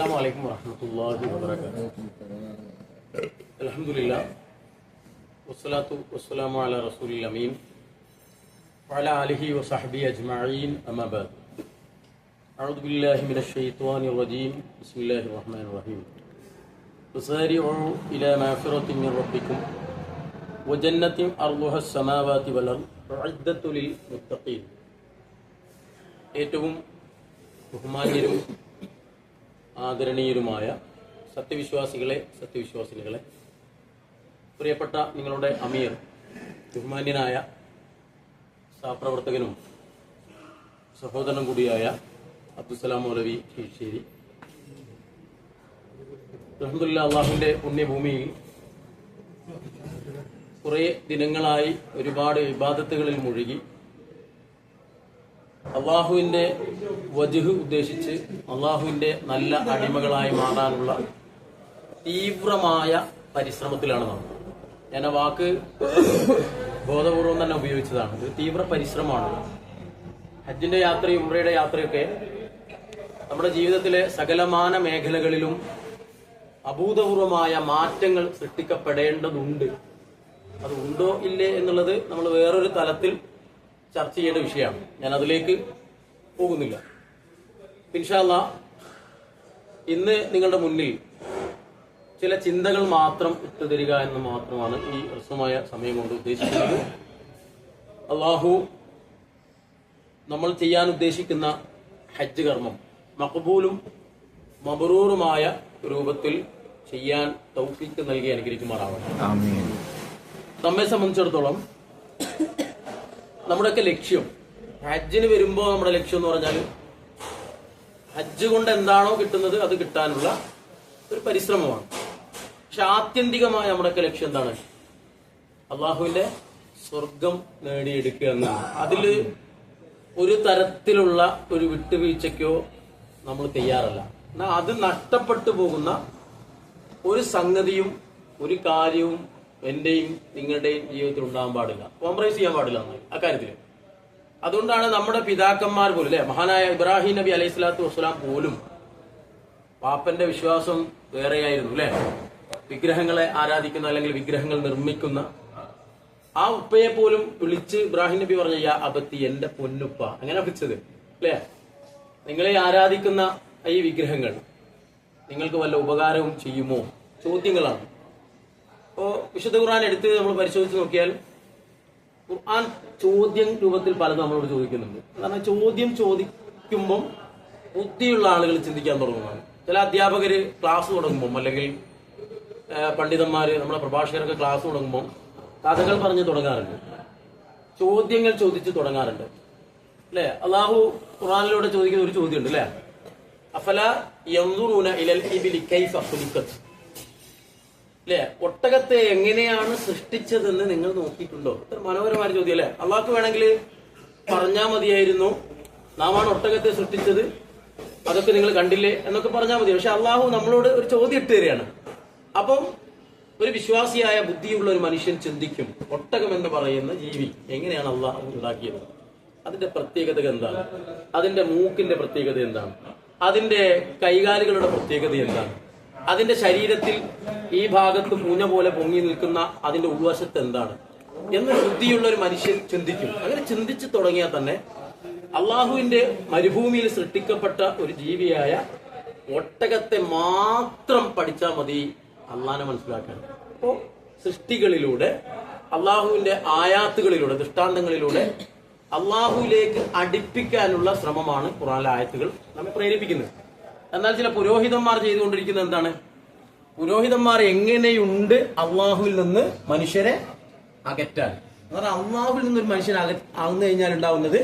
അസ്സലാമു അലൈക്കും വറഹ്മത്തുള്ളാഹി വബറകാതുഹു. അൽഹംദുലില്ലാഹ് വസ്സലാത്തു വസ്സലാമു അലാ റസൂലിൽ അമീൻ വഅലാ ആലിഹി വസഹ്ബിഹി അജ്മഈൻ അമ്മാ ബഅദ്. അഊദു ബില്ലാഹി മിനശ് ശൈത്വാനിർ റജീം. ബിസ്മില്ലാഹിർ റഹ്മാനിർ റഹീം. വസാരിഉ ഇലാ മഗ്ഫിറത്തിൻ മിർ റബ്ബിക്കും വജന്നത്തിൻ അർളുഹസ് സമാവാതി വൽ അർദ് ഉഇദ്ദത്തു ലിൽ മുത്തഖീൻ. ഏറ്റവും ബഹുമാന്യരും ആദരണീയരുമായ സത്യവിശ്വാസികളെ, പ്രിയപ്പെട്ട നിങ്ങളുടെ അമീർ, ബഹുമാന്യനായ സഹപ്രവർത്തകനും സഹോദരനും കൂടിയായ അബ്ദുസ്സലാം മൗലവി കീഴ്ശ്ശേരി, അൽഹംദുലില്ലാഹ് അള്ളാഹുവിന്റെ പുണ്യഭൂമിയിൽ കുറെ ദിനങ്ങളായി ഒരുപാട് ഇബാദത്തുകളിൽ മുഴുകി അള്ളാഹുവിന്റെ വജ്ഹ് ഉദ്ദേശിച്ച് അള്ളാഹുവിന്റെ നല്ല അടിമകളായി മാറാനുള്ള തീവ്രമായ പരിശ്രമത്തിലാണ് നമ്മൾ. ഞാൻ ആ വാക്ക് ബോധപൂർവം തന്നെ ഉപയോഗിച്ചതാണ്. ഇത് തീവ്ര പരിശ്രമമാണ്. ഹജ്ജിന്റെ യാത്രയും ഉംറയുടെ യാത്രയൊക്കെ നമ്മുടെ ജീവിതത്തിലെ സകലമാന മേഖലകളിലും അഭൂതപൂർവമായ മാറ്റങ്ങൾ സൃഷ്ടിക്കപ്പെടേണ്ടതുണ്ട്. അത് ഉണ്ടോ ഇല്ലേ എന്നുള്ളത് നമ്മൾ വേറൊരു തലത്തിൽ ചർച്ച ചെയ്യേണ്ട വിഷയമാണ്. ഞാൻ അതിലേക്ക് പോകുന്നില്ല. ഇൻഷാ അല്ലാഹ് ഇന്ന് നിങ്ങളുടെ മുന്നിൽ ചില ചിന്തകൾ മാത്രം ഇട്ടുതരിക എന്ന് മാത്രമാണ് ഈ ഹ്രസ്വമായ സമയം കൊണ്ട് ഉദ്ദേശിക്കുന്നത്. അള്ളാഹു നമ്മൾ ചെയ്യാൻ ഉദ്ദേശിക്കുന്ന ഹജ്ജ് കർമ്മം മഖബൂലും മബ്റൂറുമായ രൂപത്തിൽ ചെയ്യാൻ തൗഫീഖ് നൽകി അനുഗ്രഹിക്കുമാറാവണം. നമ്മെ സംബന്ധിച്ചിടത്തോളം നമ്മുടെയൊക്കെ ലക്ഷ്യം, ഹജ്ജിന് വരുമ്പോൾ നമ്മുടെ ലക്ഷ്യം എന്ന് പറഞ്ഞാൽ ഹജ്ജ് കൊണ്ട് എന്താണോ കിട്ടുന്നത് അത് കിട്ടാനുള്ള ഒരു പരിശ്രമമാണ്. പക്ഷെ ആത്യന്തികമായ നമ്മുടെയൊക്കെ ലക്ഷ്യം എന്താണ്? അള്ളാഹുവിന്റെ സ്വർഗം നേടിയെടുക്കുക എന്നാണ്. അതിൽ ഒരു തരത്തിലുള്ള ഒരു വിട്ടുവീഴ്ചയ്ക്കോ നമ്മൾ തയ്യാറല്ല. എന്നാൽ അത് നഷ്ടപ്പെട്ടു പോകുന്ന ഒരു സംഗതിയും ഒരു കാര്യവും എന്റെയും നിങ്ങളുടെയും ജീവിതത്തിൽ ഉണ്ടാകാൻ പാടില്ല, കോംപ്രമൈസ് ചെയ്യാൻ പാടില്ല അക്കാര്യത്തിൽ. അതുകൊണ്ടാണ് നമ്മുടെ പിതാക്കന്മാർ പോലും, അല്ലെ, മഹാനായ ഇബ്രാഹിം നബി അലൈഹി സ്വലാത്തു വസ്സലാം പോലും പാപ്പന്റെ വിശ്വാസം വേറെയായിരുന്നു, അല്ലെ. വിഗ്രഹങ്ങളെ ആരാധിക്കുന്ന അല്ലെങ്കിൽ വിഗ്രഹങ്ങൾ നിർമ്മിക്കുന്ന ആ ഉപ്പയെ പോലും വിളിച്ച് ഇബ്രാഹിം നബി പറഞ്ഞ യാ അബത്തി, എന്റെ പൊന്നുപ്പ, അങ്ങനെ വിളിച്ചത്, അല്ലെ. നിങ്ങളെ ആരാധിക്കുന്ന ഈ വിഗ്രഹങ്ങൾ നിങ്ങൾക്ക് വല്ല ഉപകാരവും ചെയ്യുമോ? ചോദ്യങ്ങളാണ്. ഇപ്പോ വിശുദ്ധ ഖുർആൻ എടുത്ത് നമ്മൾ പരിശോധിച്ച് നോക്കിയാൽ ഖുർആൻ ചോദ്യം രൂപത്തിൽ പലതും നമ്മളോട് ചോദിക്കുന്നുണ്ട്. കാരണം ചോദ്യം ചോദിക്കുമ്പം ബുദ്ധിയുള്ള ആളുകൾ ചിന്തിക്കാൻ തുടങ്ങുന്നതാണ്. ചില അധ്യാപകര് ക്ലാസ് തുടങ്ങുമ്പം അല്ലെങ്കിൽ പണ്ഡിതന്മാര്, നമ്മുടെ പ്രഭാഷകരൊക്കെ ക്ലാസ് തുടങ്ങുമ്പം കഥകൾ പറഞ്ഞ് തുടങ്ങാറുണ്ട്, ചോദ്യങ്ങൾ ചോദിച്ച് തുടങ്ങാറുണ്ട്, അല്ലെ. അള്ളാഹു ഖുർആനിലൂടെ ചോദിക്കുന്ന ഒരു ചോദ്യമുണ്ട്, അല്ലെ, അഫല യൻദുറൂന ഇലൽ ഇബ്ലി കൈഫ ഖുലിഖത്, അല്ലെ, ഒട്ടകത്തെ എങ്ങനെയാണ് സൃഷ്ടിച്ചതെന്ന് നിങ്ങൾ നോക്കിയിട്ടുണ്ടോ? ഇത്ര മനോഹരമായ ചോദ്യം, അല്ലെ. അള്ളാഹ്ക്ക് വേണമെങ്കിൽ പറഞ്ഞാൽ മതിയായിരുന്നു, നാമാണ് ഒട്ടകത്തെ സൃഷ്ടിച്ചത്, അതൊക്കെ നിങ്ങൾ കണ്ടില്ലേ എന്നൊക്കെ പറഞ്ഞാൽ മതി. പക്ഷെ അള്ളാഹു നമ്മളോട് ഒരു ചോദ്യം ഇട്ട് തരികയാണ്. അപ്പം ഒരു വിശ്വാസിയായ ബുദ്ധിയുള്ള ഒരു മനുഷ്യൻ ചിന്തിക്കും, ഒട്ടകം എന്ന് പറയുന്ന ജീവി എങ്ങനെയാണ് അള്ളാഹു ഉണ്ടാക്കിയത്? അതിന്റെ പ്രത്യേകത എന്താണ്? അതിന്റെ മൂക്കിന്റെ പ്രത്യേകത എന്താണ്? അതിന്റെ കൈകാലുകളുടെ പ്രത്യേകത എന്താണ്? അതിന്റെ ശരീരത്തിൽ ഈ ഭാഗത്ത് പൂഞ്ഞ പോലെ പൊങ്ങി നിൽക്കുന്ന അതിന്റെ ഉൾവശത്ത് എന്താണ് എന്ന് ബുദ്ധിയുള്ള ഒരു മനുഷ്യൻ ചിന്തിക്കും. അങ്ങനെ ചിന്തിച്ചു തുടങ്ങിയാൽ തന്നെ അള്ളാഹുവിന്റെ മരുഭൂമിയിൽ സൃഷ്ടിക്കപ്പെട്ട ഒരു ജീവിയായ ഒട്ടകത്തെ മാത്രം പഠിച്ചാൽ മതി അള്ളാഹിനെ മനസ്സിലാക്കാൻ. അപ്പോ സൃഷ്ടികളിലൂടെ, അള്ളാഹുവിന്റെ ആയാത്തുകളിലൂടെ, ദൃഷ്ടാന്തങ്ങളിലൂടെ അള്ളാഹുവിലേക്ക് അടുപ്പിക്കാനുള്ള ശ്രമമാണ് ഖുർആനിലെ ആയത്തുകൾ നമ്മെ പ്രേരിപ്പിക്കുന്നത്. എന്നാൽ ചില പുരോഹിതന്മാർ ചെയ്തുകൊണ്ടിരിക്കുന്നത് എന്താണ്? പുരോഹിതന്മാർ എങ്ങനെയുണ്ട് അള്ളാഹുവിൽ നിന്ന് മനുഷ്യരെ അകറ്റാൻ. കാരണം അള്ളാഹുവിൽ നിന്നൊരു മനുഷ്യൻ അകന്നു കഴിഞ്ഞാൽ ഉണ്ടാവുന്നത്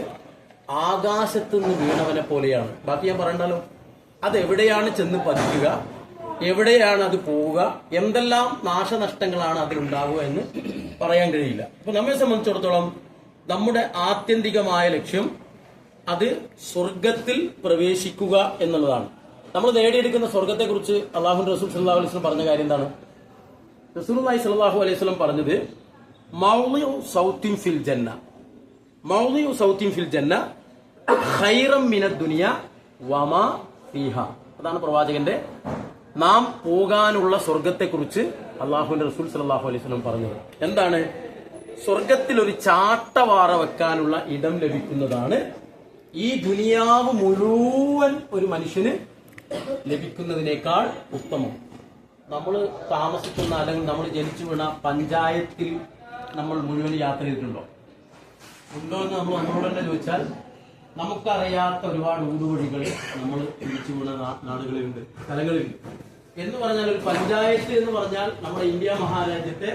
ആകാശത്തു നിന്ന് വീണവനെ പോലെയാണ്. ബാക്കി ഞാൻ പറയണ്ടല്ലോ. അതെവിടെയാണ് ചെന്ന് പതിക്കുക, എവിടെയാണ് അത് പോവുക, എന്തെല്ലാം നാശനഷ്ടങ്ങളാണ് അതിലുണ്ടാവുക എന്ന് പറയാൻ കഴിയില്ല. അപ്പൊ നമ്മെ സംബന്ധിച്ചിടത്തോളം നമ്മുടെ ആത്യന്തികമായ ലക്ഷ്യം അത് സ്വർഗത്തിൽ പ്രവേശിക്കുക എന്നുള്ളതാണ്. നമ്മൾ നേടിയെടുക്കുന്ന സ്വർഗത്തെ കുറിച്ച് അള്ളാഹുവിന്റെ റസൂൽ സല്ലല്ലാഹു അലൈഹി വസല്ലം പറഞ്ഞ കാര്യം എന്താണ്? റസൂലുള്ളാഹി സ്വല്ലല്ലാഹു അലൈഹി വസല്ലം പറഞ്ഞത് മൗളിഉ സൗത്തിൻ ഫിൽ ജന്ന, മൗളിഉ സൗത്തിൻ ഫിൽ ജന്ന ഖൈറൻ മിനദ് ദുനിയ വമാ ഫീഹ. അതാണ് പ്രവാചകന്റെ നാം പോകാനുള്ള സ്വർഗത്തെക്കുറിച്ച് അള്ളാഹുവിന്റെ റസൂൽ സല്ലല്ലാഹു അലൈഹി വസല്ലം പറഞ്ഞത്. എന്താണ്? സ്വർഗത്തിൽ ഒരു ചാട്ടവാറ വെക്കാനുള്ള ഇടം ലഭിക്കുന്നതാണ് ഈ ദുനിയാവ് മുഴുവൻ ഒരു മനുഷ്യന് ലഭിക്കുന്നതിനേക്കാൾ ഉത്തമം. നമ്മൾ താമസിക്കുന്ന അല്ലെങ്കിൽ നമ്മൾ ജനിച്ചു വീണ പഞ്ചായത്തിൽ നമ്മൾ മുഴുവൻ യാത്ര ചെയ്തിട്ടുണ്ടോ? ഉണ്ടോ എന്ന് നമ്മൾ നമ്മളോട് തന്നെ ചോദിച്ചാൽ നമുക്കറിയാത്ത ഒരുപാട് ഊടുവഴികൾ നമ്മൾ ജനിച്ചു വീണ നാടുകളിലുണ്ട്, സ്ഥലങ്ങളിലുണ്ട്. എന്ന് പറഞ്ഞാൽ ഒരു പഞ്ചായത്ത് എന്ന് പറഞ്ഞാൽ നമ്മുടെ ഇന്ത്യ മഹാരാജ്യത്തെ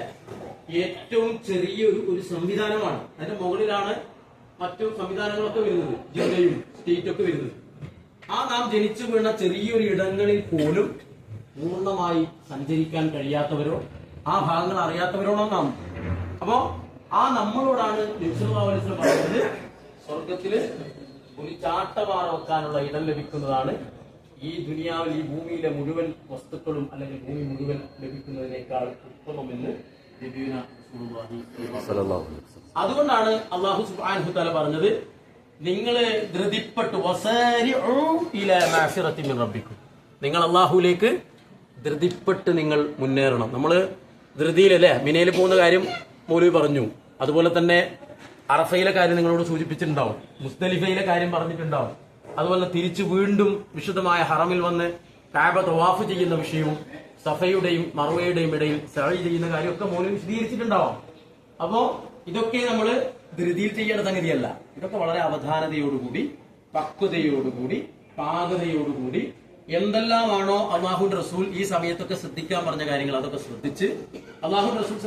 ഏറ്റവും ചെറിയൊരു സംവിധാനമാണ്. അതിന്റെ മുകളിലാണ് മറ്റു സംവിധാനങ്ങളൊക്കെ വരുന്നത്, ജില്ലയും സ്റ്റേറ്റൊക്കെ വരുന്നത്. ആ നാം ജനിച്ചു വീണ ചെറിയൊരു ഇടങ്ങളിൽ പോലും പൂർണ്ണമായി സഞ്ചരിക്കാൻ കഴിയാത്തവരോ ആ ഭാഗങ്ങൾ അറിയാത്തവരോടാണ് നാം. അപ്പോ ആ നമ്മളോടാണ് നബി സല്ലല്ലാഹു അലൈഹി വസല്ലം പറയുന്നത്, സ്വർഗത്തില് ഒരു ചാട്ടവാറ വെക്കാനുള്ള ഇടം ലഭിക്കുന്നതാണ് ഈ ദുനിയാവിൽ ഈ ഭൂമിയിലെ മുഴുവൻ വസ്തുക്കളും അല്ലെങ്കിൽ ഭൂമി മുഴുവൻ ലഭിക്കുന്നതിനേക്കാൾ ഉത്തമമെന്ന് നബിയുനാ റസൂലുള്ളാഹി. അതുകൊണ്ടാണ് അല്ലാഹു സുബ്ഹാനഹു വ തആല പറഞ്ഞത്, നിങ്ങൾ ധൃതിപ്പെട്ടു വസാരിഉ ഇലാ മഗ്ഫിറത്തി മിൻ റബ്ബിക്കും, നിങ്ങൾ അല്ലാഹുവിലേക്ക് ധൃതിപ്പെട്ട് നിങ്ങൾ മുന്നേറണം. നമ്മൾ ധൃതിയിലല്ലേ മിനയിൽ പോകുന്ന കാര്യം മൗലവി പറഞ്ഞു. അതുപോലെ തന്നെ അറഫയിലെ കാര്യം നിങ്ങളോട് സൂചിപ്പിച്ചിട്ടുണ്ടാവും, മുസ്ദലിഫയിലെ കാര്യം പറഞ്ഞിട്ടുണ്ടാവും. അതുപോലെ തിരിച്ചു വീണ്ടും വിശുദ്ധമായ ഹറമിൽ വന്ന് കഅബ തവാഫ് ചെയ്യുന്ന വിഷയവും സഫയുടെയും മർവയുടെയും ഇടയിൽ സഅയ് ചെയ്യുന്ന കാര്യമൊക്കെ മൗലവി വിശദീകരിച്ചിട്ടുണ്ടാവാം. അപ്പോ ഇതൊക്കെ നമ്മൾ ധൃതിയിൽ ചെയ്യേണ്ട സംഗതിയല്ല. ഇതൊക്കെ വളരെ അവധാനതയോടുകൂടി, പക്വതയോടുകൂടി, പാകതയോടുകൂടി എന്തെല്ലാമാണോ അല്ലാഹുവിന്റെ റസൂൽ ഈ സമയത്തൊക്കെ ശ്രദ്ധിക്കാൻ പറഞ്ഞ കാര്യങ്ങൾ അതൊക്കെ ശ്രദ്ധിച്ച് അല്ലാഹുവിന്റെ റസൂൽ